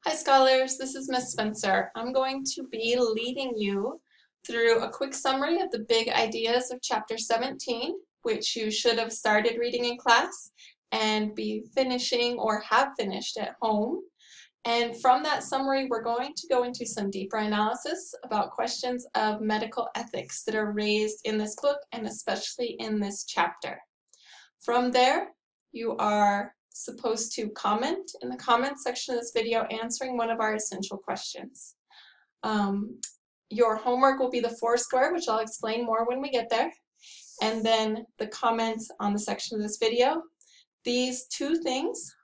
Hi scholars, this is Miss Spencer. I'm going to be leading you through a quick summary of the big ideas of chapter 17, which you should have started reading in class and be finishing or have finished at home. And from that summary, we're going to go into some deeper analysis about questions of medical ethics that are raised in this book and especially in this chapter. From there, you are supposed to comment in the comments section of this video answering one of our essential questions. Your homework will be the Foursquare, which I'll explain more when we get there, and then the comments on the section of this video. These two things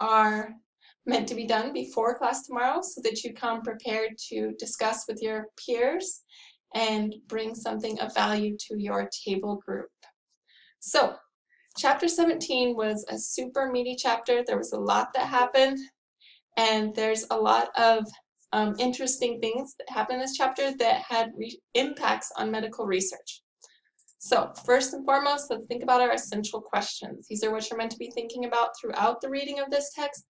are meant to be done before class tomorrow so that you come prepared to discuss with your peers and bring something of value to your table group. So, Chapter 17 was a super meaty chapter. There was a lot that happened, and there's a lot of interesting things that happened in this chapter that had impacts on medical research. So first and foremost, let's think about our essential questions. These are what you're meant to be thinking about throughout the reading of this text.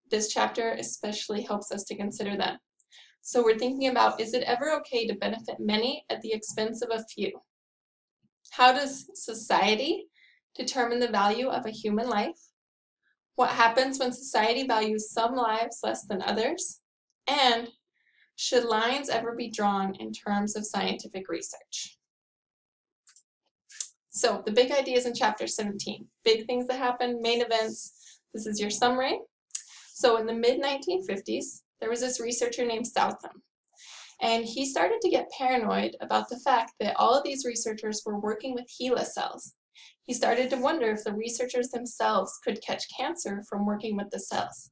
This chapter especially helps us to consider them. So we're thinking about, is it ever okay to benefit many at the expense of a few? How does society determine the value of a human life? What happens when society values some lives less than others? And should lines ever be drawn in terms of scientific research? So the big ideas in chapter 17, big things that happen, main events. This is your summary. So in the mid-1950s, there was this researcher named Southam, and he started to get paranoid about the fact that all of these researchers were working with HeLa cells. He started to wonder if the researchers themselves could catch cancer from working with the cells.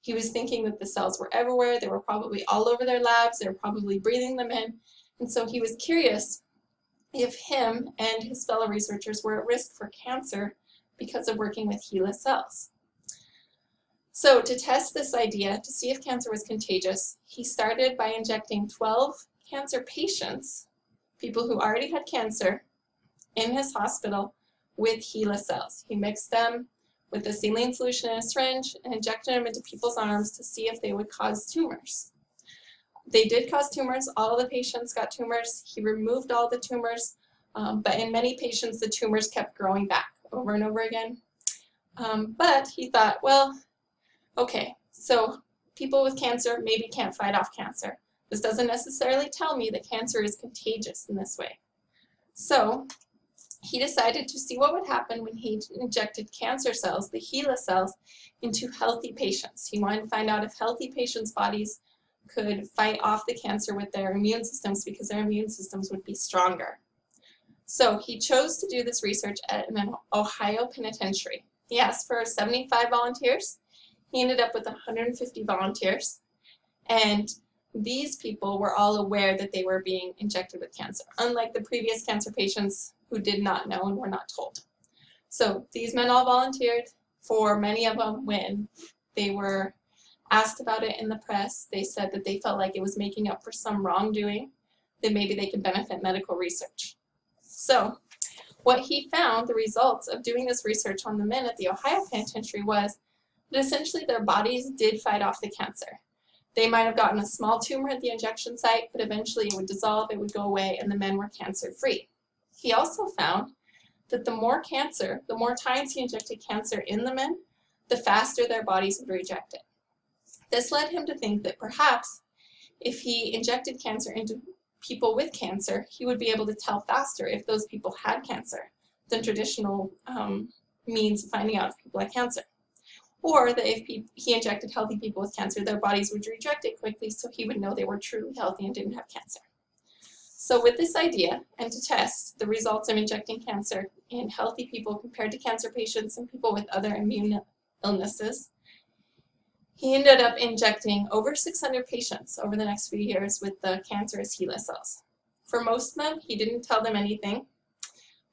He was thinking that the cells were everywhere, they were probably all over their labs, they were probably breathing them in, and so he was curious if him and his fellow researchers were at risk for cancer because of working with HeLa cells. So to test this idea, to see if cancer was contagious, he started by injecting 12 cancer patients, people who already had cancer, in his hospital with HeLa cells. He mixed them with a saline solution in a syringe and injected them into people's arms to see if they would cause tumors. They did cause tumors. All the patients got tumors. He removed all the tumors, but in many patients the tumors kept growing back over and over again. But he thought, well, okay, so people with cancer maybe can't fight off cancer. This doesn't necessarily tell me that cancer is contagious in this way. So he decided to see what would happen when he injected cancer cells, the HeLa cells, into healthy patients. He wanted to find out if healthy patients' bodies could fight off the cancer with their immune systems because their immune systems would be stronger. So he chose to do this research at an Ohio penitentiary. He asked for 75 volunteers. He ended up with 150 volunteers, and these people were all aware that they were being injected with cancer, unlike the previous cancer patients who did not know and were not told. So these men all volunteered. For many of them, when they were asked about it in the press, they said that they felt like it was making up for some wrongdoing, that maybe they could benefit medical research. So what he found, the results of doing this research on the men at the Ohio penitentiary, was that essentially their bodies did fight off the cancer. They might have gotten a small tumor at the injection site, but eventually it would dissolve, it would go away, and the men were cancer-free. He also found that the more cancer, the more times he injected cancer in the men, the faster their bodies would reject it. This led him to think that perhaps if he injected cancer into people with cancer, he would be able to tell faster if those people had cancer than traditional means of finding out if people had cancer. Or that if he injected healthy people with cancer, their bodies would reject it quickly, so he would know they were truly healthy and didn't have cancer. So with this idea, and to test the results of injecting cancer in healthy people compared to cancer patients and people with other immune illnesses, he ended up injecting over 600 patients over the next few years with the cancerous HeLa cells. For most of them, he didn't tell them anything,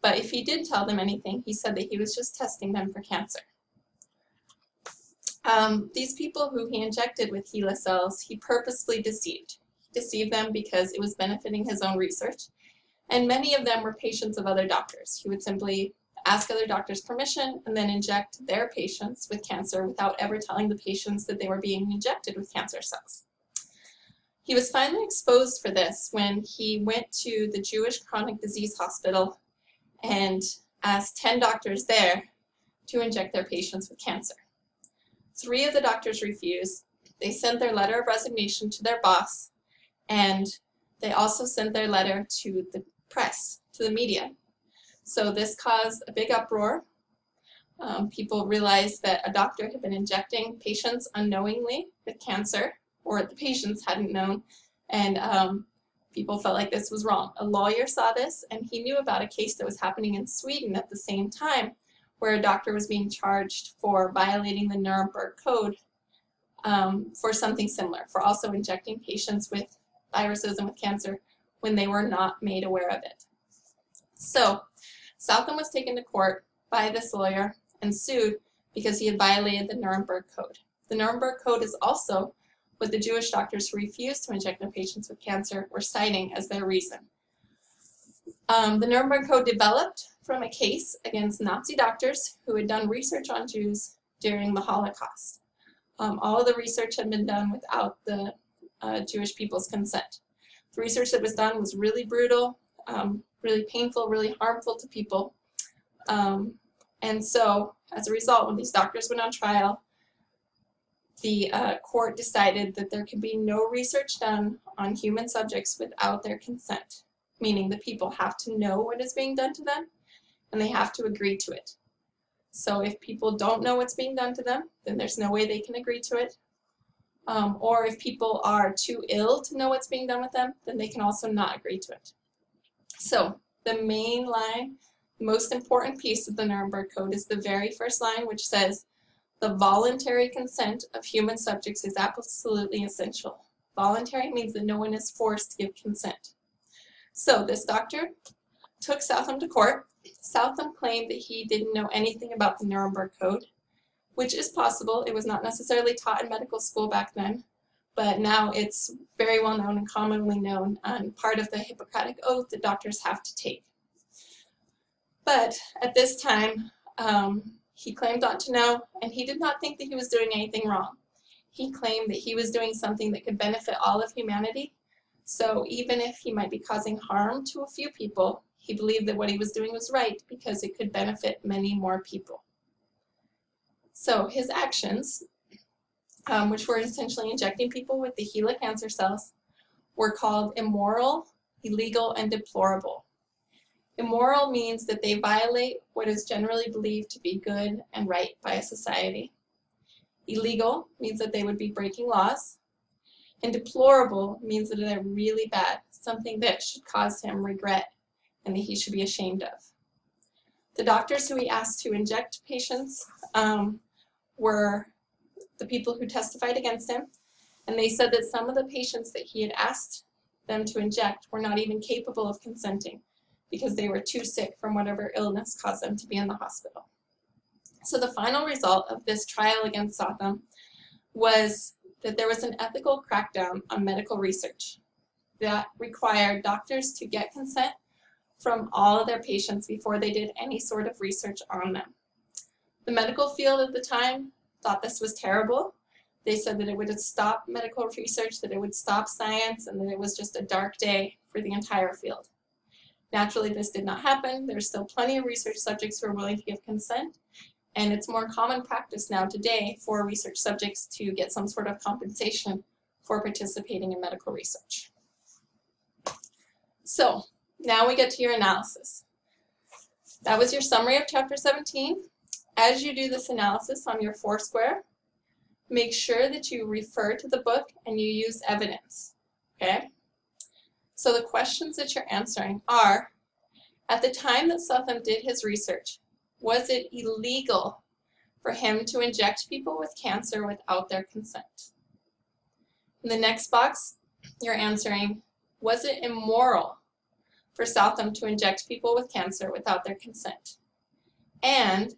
but if he did tell them anything, he said that he was just testing them for cancer. These people who he injected with HeLa cells, he purposely deceived. He deceived them because it was benefiting his own research, and many of them were patients of other doctors. He would simply ask other doctors' permission, and then inject their patients with cancer without ever telling the patients that they were being injected with cancer cells. He was finally exposed for this when he went to the Jewish Chronic Disease Hospital and asked 10 doctors there to inject their patients with cancer. 3 of the doctors refused. They sent their letter of resignation to their boss, and they also sent their letter to the press, to the media. So this caused a big uproar. People realized that a doctor had been injecting patients unknowingly with cancer, or the patients hadn't known, and people felt like this was wrong. A lawyer saw this, and he knew about a case that was happening in Sweden at the same time, where a doctor was being charged for violating the Nuremberg Code for something similar, for also injecting patients with viruses and with cancer when they were not made aware of it. So Southam was taken to court by this lawyer and sued because he had violated the Nuremberg Code. The Nuremberg Code is also what the Jewish doctors who refused to inject their patients with cancer were citing as their reason. The Nuremberg Code developed from a case against Nazi doctors who had done research on Jews during the Holocaust. All of the research had been done without the Jewish people's consent. The research that was done was really brutal, really painful, really harmful to people. And so, as a result, when these doctors went on trial, the court decided that there could be no research done on human subjects without their consent, meaning the people have to know what is being done to them, and they have to agree to it. So if people don't know what's being done to them, then there's no way they can agree to it. Or if people are too ill to know what's being done with them, then they can also not agree to it. So the main line, most important piece of the Nuremberg Code is the very first line, which says, "The voluntary consent of human subjects is absolutely essential." Voluntary means that no one is forced to give consent. So this doctor took Southam to court. Southam claimed that he didn't know anything about the Nuremberg Code, which is possible. It was not necessarily taught in medical school back then, but now it's very well known and commonly known and part of the Hippocratic Oath that doctors have to take. But at this time, he claimed not to know, and he did not think that he was doing anything wrong. He claimed that he was doing something that could benefit all of humanity. So even if he might be causing harm to a few people, he believed that what he was doing was right because it could benefit many more people. So his actions, which were essentially injecting people with the HeLa cancer cells, were called immoral, illegal, and deplorable. Immoral means that they violate what is generally believed to be good and right by a society. Illegal means that they would be breaking laws. And deplorable means that they're really bad, something that should cause him regret and that he should be ashamed of. The doctors who he asked to inject patients were the people who testified against him, and they said that some of the patients that he had asked them to inject were not even capable of consenting because they were too sick from whatever illness caused them to be in the hospital. So the final result of this trial against Southam was that there was an ethical crackdown on medical research that required doctors to get consent from all of their patients before they did any sort of research on them. The medical field at the time thought this was terrible. They said that it would stop medical research, that it would stop science, and that it was just a dark day for the entire field. Naturally, this did not happen. There's still plenty of research subjects who are willing to give consent, and it's more common practice now today for research subjects to get some sort of compensation for participating in medical research. So now we get to your analysis. That was your summary of Chapter 17. As you do this analysis on your Foursquare, make sure that you refer to the book and you use evidence, okay? So the questions that you're answering are, at the time that Southam did his research, was it illegal for him to inject people with cancer without their consent? In the next box, you're answering, was it immoral for Southam to inject people with cancer without their consent? And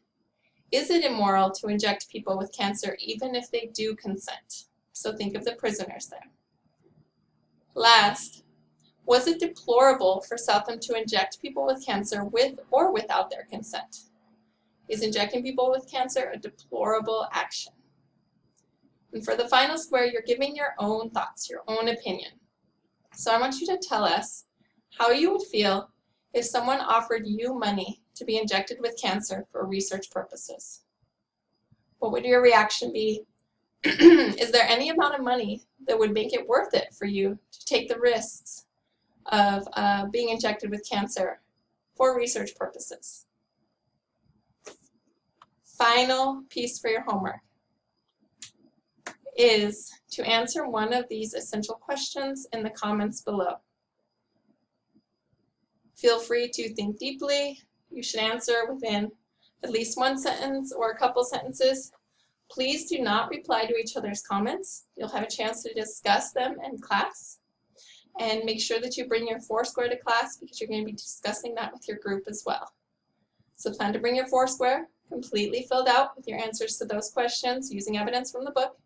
is it immoral to inject people with cancer even if they do consent? So think of the prisoners there. Last, was it deplorable for Southam to inject people with cancer with or without their consent? Is injecting people with cancer a deplorable action? And for the final square, you're giving your own thoughts, your own opinion. So I want you to tell us how you would feel if someone offered you money to be injected with cancer for research purposes. What would your reaction be? Is there any amount of money that would make it worth it for you to take the risks of being injected with cancer for research purposes? Final piece for your homework is to answer one of these essential questions in the comments below. Feel free to think deeply. You should answer within at least one sentence or a couple sentences. Please do not reply to each other's comments. You'll have a chance to discuss them in class. And make sure that you bring your Foursquare to class because you're going to be discussing that with your group as well. So plan to bring your Foursquare completely filled out with your answers to those questions using evidence from the book,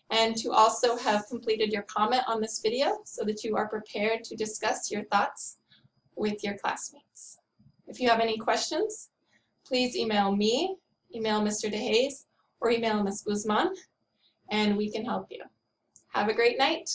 and to also have completed your comment on this video so that you are prepared to discuss your thoughts with your classmates. If you have any questions, please email me, email Mr. DeHaze, or email Ms. Guzman, and we can help you. Have a great night.